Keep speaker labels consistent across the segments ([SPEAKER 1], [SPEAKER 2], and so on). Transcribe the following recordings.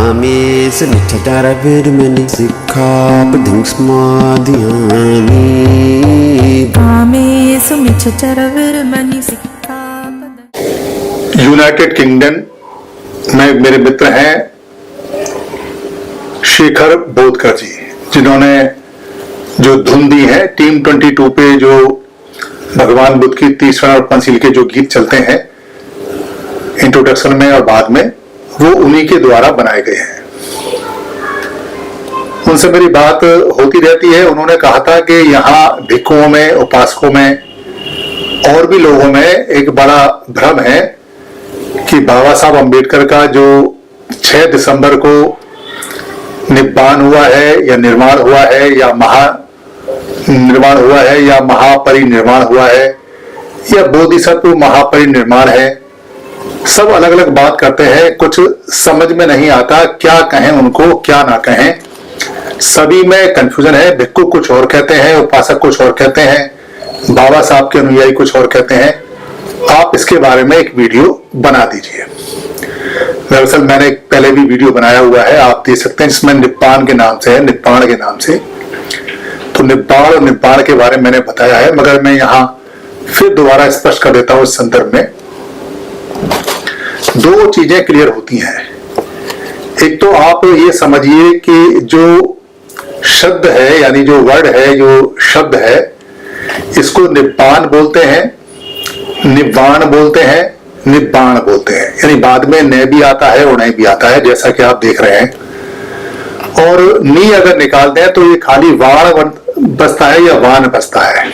[SPEAKER 1] Kamis nittadara vedmani sikkhapadang samadhiyami.
[SPEAKER 2] Kamis nittadara vedmani sikkhapadang।
[SPEAKER 3] United kingdom में मेरे मित्र हैं शेखर बोधकर जी, जिन्होंने जो धुन दी है टीम 22 पे, जो भगवान बुद्ध की तीसरा और पंचशील के जो गीत चलते हैं इंट्रोडक्शन में और बाद में, वो उन्हीं के द्वारा बनाए गए हैं। उनसे मेरी बात होती रहती है। उन्होंने कहा था कि यहाँ भिक्षुओं में, उपासकों में और भी लोगों में एक बड़ा भ्रम है कि बाबा साहब अम्बेडकर का जो 6 दिसंबर को निब्बान हुआ है या निर्माण हुआ है या महानिर्माण हुआ है या महापरिनिर्माण हुआ है या बोधिसत्व महापरिनिर्माण है, सब अलग अलग बात करते हैं। कुछ समझ में नहीं आता क्या कहें उनको, क्या ना कहें। सभी में कंफ्यूजन है। भिक्षु कुछ और कहते हैं, उपासक कुछ और कहते हैं, बाबा साहब के अनुयायी कुछ और कहते हैं। आप इसके बारे में एक वीडियो बना दीजिए। दरअसल मैंने पहले भी वीडियो बनाया हुआ है, आप देख सकते हैं, जिसमें निब्बान के नाम से है, निब्बाण के नाम से। तो निब्बाण और निब्बाण के बारे में मैंने बताया है, मगर मैं यहाँ फिर दोबारा स्पष्ट कर देता हूँ। इस संदर्भ में दो चीजें क्लियर होती हैं। एक तो आप ये समझिए कि जो शब्द है, यानी जो वर्ड है, जो शब्द है, इसको निब्बान बोलते हैं, निब्बाण बोलते हैं, निब्बाण बोलते हैं। यानी बाद में न भी आता है और न भी आता है, जैसा कि आप देख रहे हैं। और नी अगर निकाल दें तो ये खाली वाण बसता है या वान बसता है।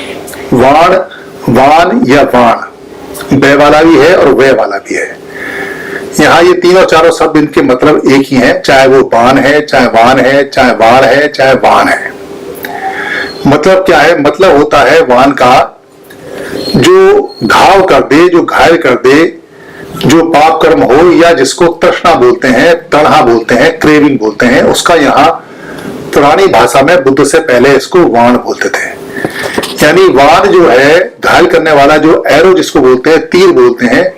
[SPEAKER 3] वाण, वान या वाण, वे वाला भी है और वे वाला भी है। यहाँ ये तीनों चारों शब्द, इनके मतलब एक ही है, चाहे वो बाण है, चाहे वान है, चाहे वाण है, चाहे वान है। मतलब क्या है? मतलब होता है वान का जो घाव कर दे, जो घायल कर दे, जो पाप कर्म हो, या जिसको तृष्णा बोलते हैं, तणहा बोलते हैं, क्रेविंग बोलते हैं, उसका यहाँ पुरानी भाषा में बुद्ध से पहले इसको वाण बोलते थे। यानी वाण जो है घायल करने वाला, जो एरो जिसको बोलते हैं, तीर बोलते हैं।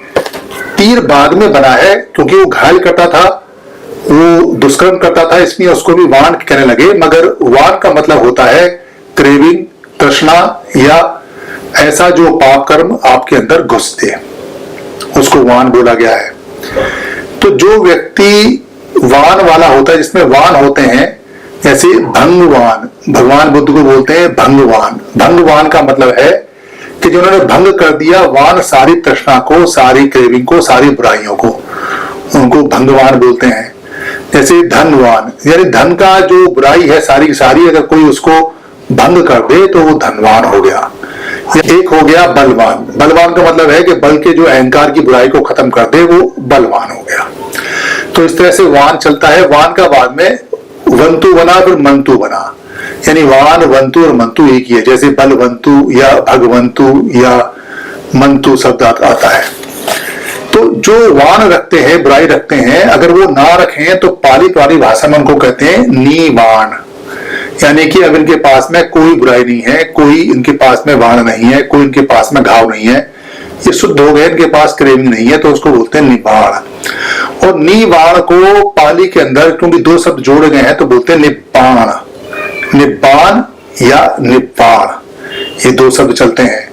[SPEAKER 3] तीर बाद में बना है क्योंकि वो घायल करता था, वो दुष्कर्म करता था, इसलिए उसको भी वाण कहने लगे। मगर वाण का मतलब होता है क्रेविंग, तृष्णा, या ऐसा जो पाप कर्म आपके अंदर घुस दे, उसको वाण बोला गया है। तो जो व्यक्ति वाण वाला होता है, जिसमें वाण होते हैं, जैसे भंगवान, भगवान बुद्ध को बोलते हैं भंगवान। भंगवान का मतलब है कि जिन्होंने भंग कर दिया वाण, सारी तृष्णा को, सारी क्रेविंग को, सारी बुराइयों को, उनको भंगवान बोलते हैं। जैसे धनवान, यानी धन का जो बुराई है सारी सारी, अगर कोई उसको भंग कर दे तो वो धनवान हो गया। एक हो गया बलवान। बलवान का मतलब है कि बल के जो अहंकार की बुराई को खत्म कर दे, वो बलवान हो गया। तो इस तरह से वान चलता है। वान का बाद में वंतु बना, फिर मंतु बना। यानी वान, वंतु और मंतु एक ही है। जैसे बलवंतु या भगवंतु या मंतु शब्द आता है। तो जो वान रखते हैं, बुराई रखते हैं, अगर वो ना रखें तो पाली भाषा में उनको कहते हैं नीवान। यानी कि अब इनके पास में कोई बुराई नहीं है, कोई इनके पास में वाण नहीं है, कोई इनके पास में घाव नहीं है, ये शुद्ध हो गए, इनके पास क्रेविंग नहीं है, तो उसको बोलते हैं निबाण। और निबाण को पाली के अंदर क्योंकि दो शब्द जोड़े गए हैं तो बोलते हैं निब्बाण। निब्बाण या निब्बाण, ये दो शब्द चलते हैं।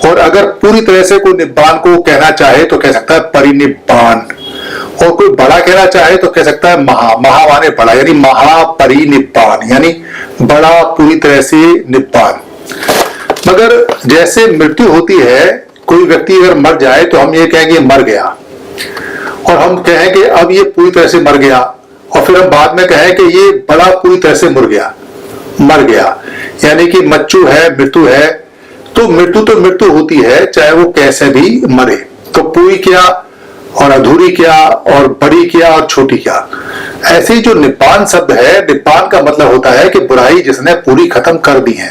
[SPEAKER 3] और अगर पूरी तरह से कोई निब्बाण को कहना चाहे तो कह सकता है परिनिब्बाण, और कोई बड़ा कहना चाहे तो कह सकता है महा माने बड़ा, यानी महापरिनिब्बाण, यानी बड़ा पूरी तरह से निब्बाण। मगर जैसे मृत्यु होती है, कोई व्यक्ति अगर मर जाए तो हम ये कहेंगे मर गया, और हम कहें कि अब ये पूरी तरह से मर गया, और फिर हम बाद में कहें कि ये बड़ा पूरी तरह से मर गया। यानी कि मृत्यु है, मृत्यु है। तो मृत्यु होती है, चाहे वो कैसे भी मरे। तो पूरी क्या और अधूरी क्या और बड़ी क्या और छोटी क्या। ऐसे ही जो निब्बाण शब्द है, निब्बाण का मतलब होता है कि बुराई जिसने पूरी खत्म कर दी है।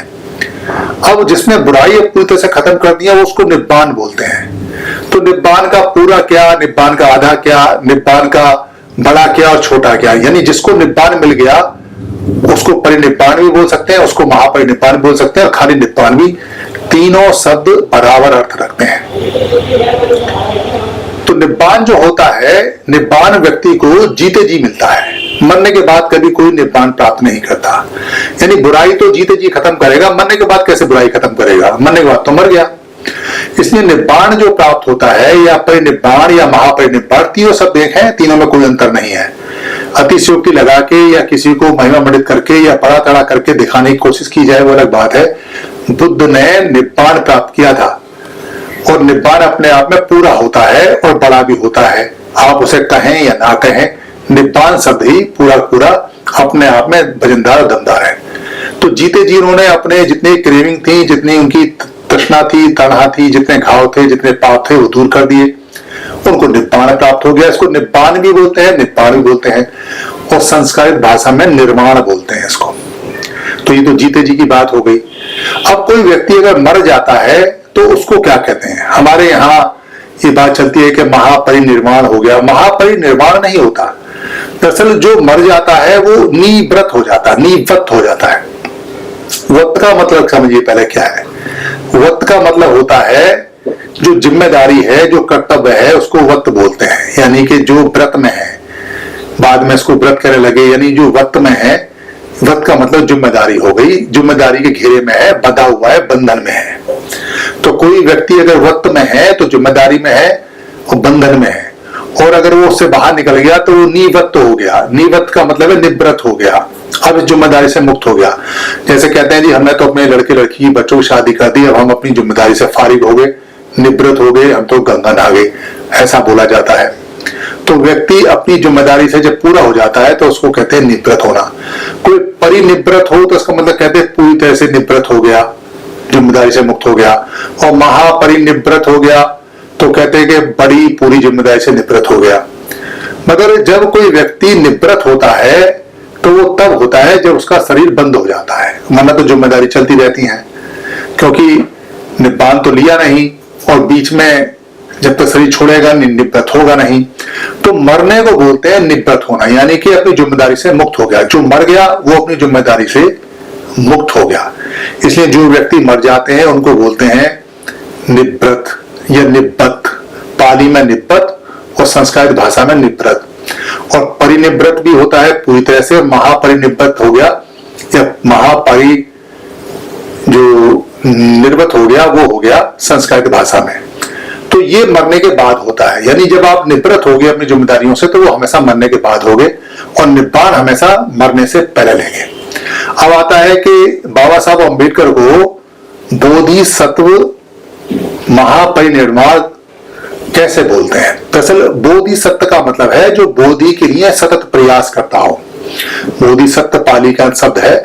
[SPEAKER 3] अब जिसने बुराई पूरी तरह से खत्म कर दी है, वो उसको निब्बाण बोलते हैं। तो निब्बाण का पूरा क्या, निब्बाण का आधा क्या, निब्बाण का बड़ा क्या और छोटा क्या। यानी जिसको निब्बाण मिल गया उसको परिनिब्बाण भी बोल सकते हैं, उसको महापरिनिब्बाण बोल सकते हैं, और खाली निब्बाण भी। तीनों शब्द बराबर अर्थ रखते हैं। तो निब्बाण जो होता है, निब्बाण व्यक्ति को जीते जी मिलता है। मरने के बाद कभी कोई निब्बान प्राप्त नहीं करता। यानी बुराई तो जीते जी खत्म करेगा, मरने के बाद कैसे बुराई खत्म करेगा, मरने के बाद तो मर गया। इसलिए निब्बान जो प्राप्त होता है या परिनिब्बान या महापरिनिब्बान, तीनों शब्द एक हैं, तीनों में कोई अंतर नहीं है। अतिशयोक्ति लगा के या किसी को महिमा मंडित करके या पड़ा तड़ा करके दिखाने की कोशिश की जाए वो अलग बात है। बुद्ध ने निब्बान प्राप्त किया था और निब्बान अपने आप में पूरा होता है और बड़ा भी होता है। आप उसे कहें या ना कहें, निब्बान शब्द ही पूरा पूरा अपने आप में वजनदार दमदार है। तो जीते जी उन्होंने अपने जितनी क्रेविंग थी, जितनी उनकी तृष्णा थी, तणहा थी, जितने घाव थे, जितने पाप थे वो दूर कर दिए, उनको निब्बान प्राप्त हो गया। इसको निब्बान भी बोलते हैं, निब्बान भी बोलते हैं और संस्कृत भाषा में निर्वाण बोलते हैं इसको। तो ये तो जीते जी की बात हो गई। अब कोई व्यक्ति अगर मर जाता है तो उसको क्या कहते हैं? हमारे यहाँ ये बात चलती है कि महापरिनिर्वाण हो गया। महापरिनिर्वाण नहीं होता। दरअसल जो मर जाता है वो निवृत हो जाता है, निवृत्त हो जाता है। वक्त का मतलब समझिए पहले क्या है। वक्त का मतलब होता है जो जिम्मेदारी है, जो कर्तव्य है, उसको वक्त बोलते हैं। यानी कि जो व्रत में है, बाद में इसको व्रत करने लगे, यानी जो वक्त में है, वक्त का मतलब जिम्मेदारी हो गई, जिम्मेदारी के घेरे में है, बंधा हुआ है, बंधन में है। तो कोई व्यक्ति अगर वक्त में है तो जिम्मेदारी में है और बंधन में है, और अगर वो उससे बाहर निकल गया तो वो निवृत्त हो गया। निवृत्त का मतलब है निवृत्त हो गया, अब इस जिम्मेदारी से मुक्त हो गया। जैसे कहते हैं जी हमने तो अपने लड़के लड़की बच्चों की शादी कर दी, अब हम अपनी जिम्मेदारी से फारिग हो गए, निवृत्त हो गए, हम तो गंगा नहा गए, ऐसा बोला जाता है। तो व्यक्ति अपनी जिम्मेदारी से जब पूरा हो जाता है तो उसको कहते हैं निवृत्त होना। कोई परिनिवृत्त हो तो उसका मतलब कहते हैं पूरी तरह से निवृत्त हो गया, जिम्मेदारी से मुक्त हो गया। और महापरिनिवृत्त हो गया तो कहते हैं कि बड़ी पूरी जिम्मेदारी से निवृत्त हो गया। मगर जब कोई व्यक्ति निवृत्त होता है तो वो तब होता है जब उसका शरीर बंद हो जाता है, वरना तो जिम्मेदारी चलती रहती है, क्योंकि निब्बान तो लिया नहीं और बीच में जब तक शरीर छोड़ेगा निवृत्त होगा नहीं। तो मरने को बोलते हैं निवृत्त होना, यानी कि अपनी जिम्मेदारी से मुक्त हो गया। जो मर गया वो अपनी जिम्मेदारी से मुक्त हो गया। इसलिए जो व्यक्ति मर जाते हैं उनको बोलते हैं निवृत्त या निवृत्त। पाली में निवृत्त और संस्कृत भाषा में निवृत्त। और परिनिवृत्त भी होता है पूरी तरह से, महापरिनिवृत्त हो गया या महापरि जो निर्वत हो गया वो हो गया संस्कृत भाषा में। तो ये मरने के बाद होता है, यानी जब आप निवृत्त हो गए अपनी जिम्मेदारियों से तो वो हमेशा मरने के बाद हो गए, और निब्बान हमेशा मरने से पहले लेंगे। अब आता है कि बाबा साहब अम्बेडकर को बोधिसत्व महापरिनिर्वाण कैसे बोलते हैं? दरअसल बोधिसत्व का मतलब है जो बोधि के लिए सतत प्रयास करता हो। बोधिसत्व पाली का शब्द है।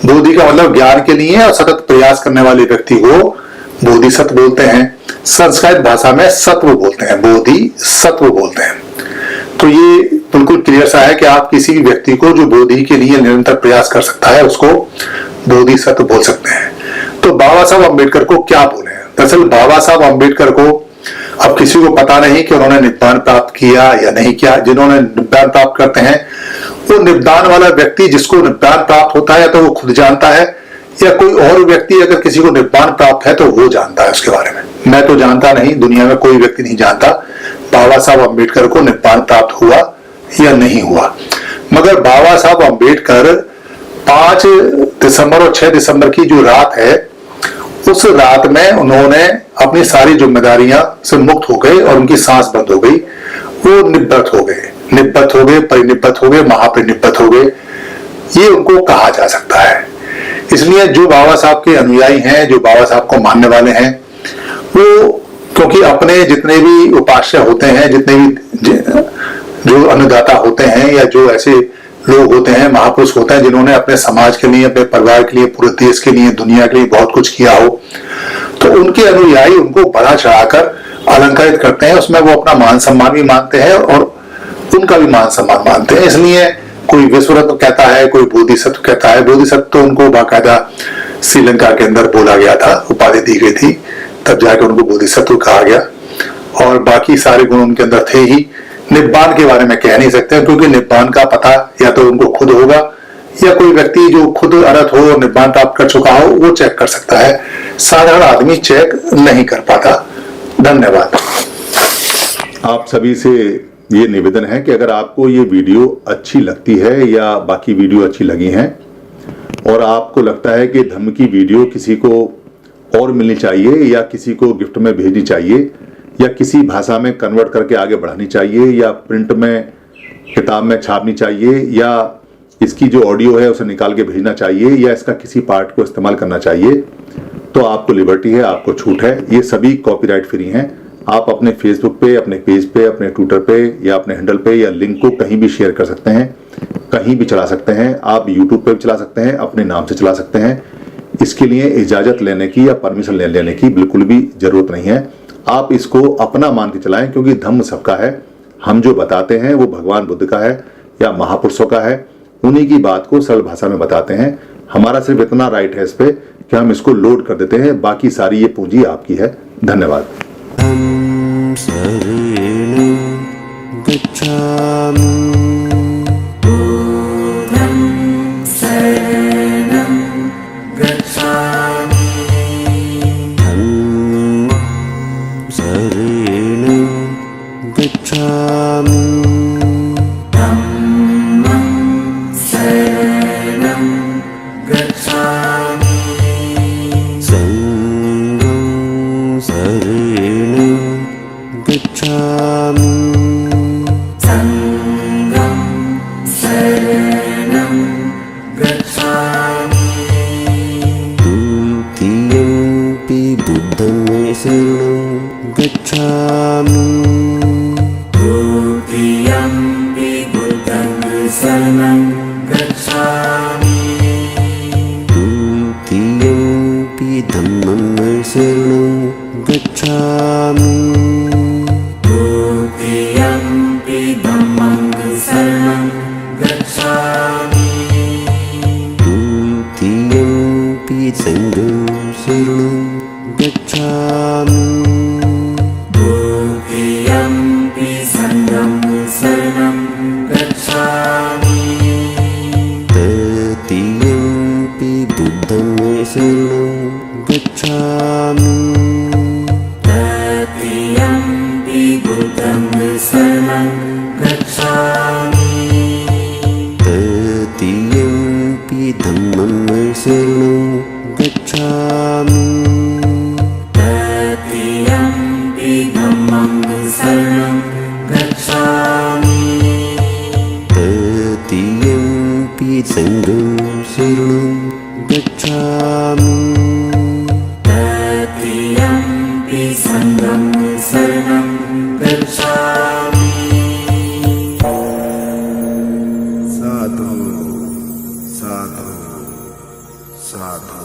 [SPEAKER 3] बोधि का मतलब ज्ञान के लिए और सतत प्रयास करने वाले व्यक्ति को बोधिसत्व बोलते हैं। संस्कृत भाषा में सत्व बोलते हैं, बोधिसत्व बोलते हैं। तो ये बिल्कुल क्लियर सा है कि आप किसी भी व्यक्ति को जो बोधि के लिए निरंतर प्रयास कर सकता है उसको बोधिसत्व बोल सकते हैं। तो बाबा साहब अम्बेडकर को क्या बोले? दरअसल बाबा साहब अम्बेडकर को अब किसी को पता नहीं कि उन्होंने निब्बान प्राप्त किया या नहीं किया। जिन्होंने निब्बान प्राप्त करते हैं वो निब्बान वाला व्यक्ति, जिसको निब्बान प्राप्त होता है या तो वो खुद जानता है या कोई और व्यक्ति अगर किसी को निब्बान प्राप्त है तो वो जानता है उसके बारे में। मैं तो जानता नहीं, दुनिया में कोई व्यक्ति नहीं जानता बाबा साहब अम्बेडकर को निब्बान प्राप्त हुआ या नहीं हुआ। मगर बाबा साहब अम्बेडकर 5 दिसंबर और 6 दिसंबर की जो रात है उस रात में उन्होंने अपनी सारी जिम्मेदारियां से मुक्त हो गए और उनकी सांस बंद हो गई। वो निवृत्त हो गए, निवृत्त हो गए, परिनिवृत्त हो गए, महापरिनिवृत्त हो गए, ये उनको कहा जा सकता है। इसलिए जो बाबा साहब के अनुयायी हैं, जो बाबा साहब को मानने वाले हैं, वो क्योंकि अपने जितने भी उपास्य होते हैं, जितने भी जो अन्नदाता होते हैं या जो ऐसे लोग होते हैं, महापुरुष होते हैं जिन्होंने अपने समाज के लिए, अपने परिवार के लिए, पूरे देश के लिए, दुनिया के लिए बहुत कुछ किया हो, तो उनके अनुयायी उनको बढ़ा चढ़ाकर अलंकारित करते हैं। उसमें वो अपना मान सम्मान भी मानते हैं और उनका भी मान सम्मान मानते हैं। इसलिए कोई विश्वरत्न कहता है, कोई बोधिसत्व कहता है। बोधिसत्व तो उनको बाकायदा श्रीलंका के अंदर बोला गया था, उपाधि दी गई थी, तब जाकर उनको बोधिसत्व कहा गया। और बाकी सारे गुण उनके अंदर थे ही। निब्बान के बारे में कह नहीं सकते क्योंकि निब्बान का पता या तो उनको खुद होगा या कोई व्यक्ति जो खुद अरहत हो और निब्बान प्राप्त कर चुका हो वो चेक कर सकता है। साधारण आदमी चेक नहीं कर पाता। धन्यवाद। आप सभी से ये निवेदन है कि अगर आपको ये वीडियो अच्छी लगती है या बाकी वीडियो अच्छी लगी हैं और आपको लगता है कि धम्म की वीडियो किसी को और मिलनी चाहिए या किसी को गिफ्ट में भेजनी चाहिए या किसी भाषा में कन्वर्ट करके आगे बढ़ानी चाहिए या प्रिंट में किताब में छापनी चाहिए या इसकी जो ऑडियो है उसे निकाल के भेजना चाहिए या इसका किसी पार्ट को इस्तेमाल करना चाहिए, तो आपको लिबर्टी है, आपको छूट है। ये सभी कॉपीराइट फ्री हैं। आप अपने फेसबुक पे, अपने पेज पे, अपने ट्विटर पे या अपने हैंडल पे या लिंक को कहीं भी शेयर कर सकते हैं, कहीं भी चला सकते हैं। आप यूट्यूब पे भी चला सकते हैं, अपने नाम से चला सकते हैं। इसके लिए इजाजत लेने की या परमिशन लेने की बिल्कुल भी जरूरत नहीं है। आप इसको अपना मान के चलाएं, क्योंकि धम्म सबका है। हम जो बताते हैं वो भगवान बुद्ध का है या महापुरुषों का है, उन्हीं की बात को सरल भाषा में बताते हैं। हमारा सिर्फ इतना राइट है इस पे कि हम इसको लोड कर देते हैं, बाकी सारी ये पूंजी आपकी है। धन्यवाद।
[SPEAKER 1] Tam saranam gacchami.
[SPEAKER 2] Buddham saranam gacchami.
[SPEAKER 1] Dhammam saranam gacchami.
[SPEAKER 2] Dhammam saranam gacchami.
[SPEAKER 1] Sangham saranam gacchami.
[SPEAKER 2] Sangham saranam gacchami.
[SPEAKER 1] Dutiyampi buddham saranam gacchami.
[SPEAKER 2] Dutiyampi buddham saranam gacchami.
[SPEAKER 1] Dutiyampi dhammam saranam gacchami.
[SPEAKER 2] Dutiyampi dhammam saranam gacchami.
[SPEAKER 1] Dutiyampi sangham saranam gacchami.
[SPEAKER 2] Dutiyampi sangham saranam gacchami.
[SPEAKER 1] Tatiyampi buddham saranam gacchami.
[SPEAKER 2] Tatiyampi buddham saranam gacchami.
[SPEAKER 1] Tatiyampi dhammam saranam gacchami.
[SPEAKER 2] Tatiyampi dhammam saranam gacchami.
[SPEAKER 1] Tatiyampi sangham saranam gacchami.
[SPEAKER 2] Tatiyampi sangham saranam gacchami.
[SPEAKER 4] Sadhu, sadhu, sadhu.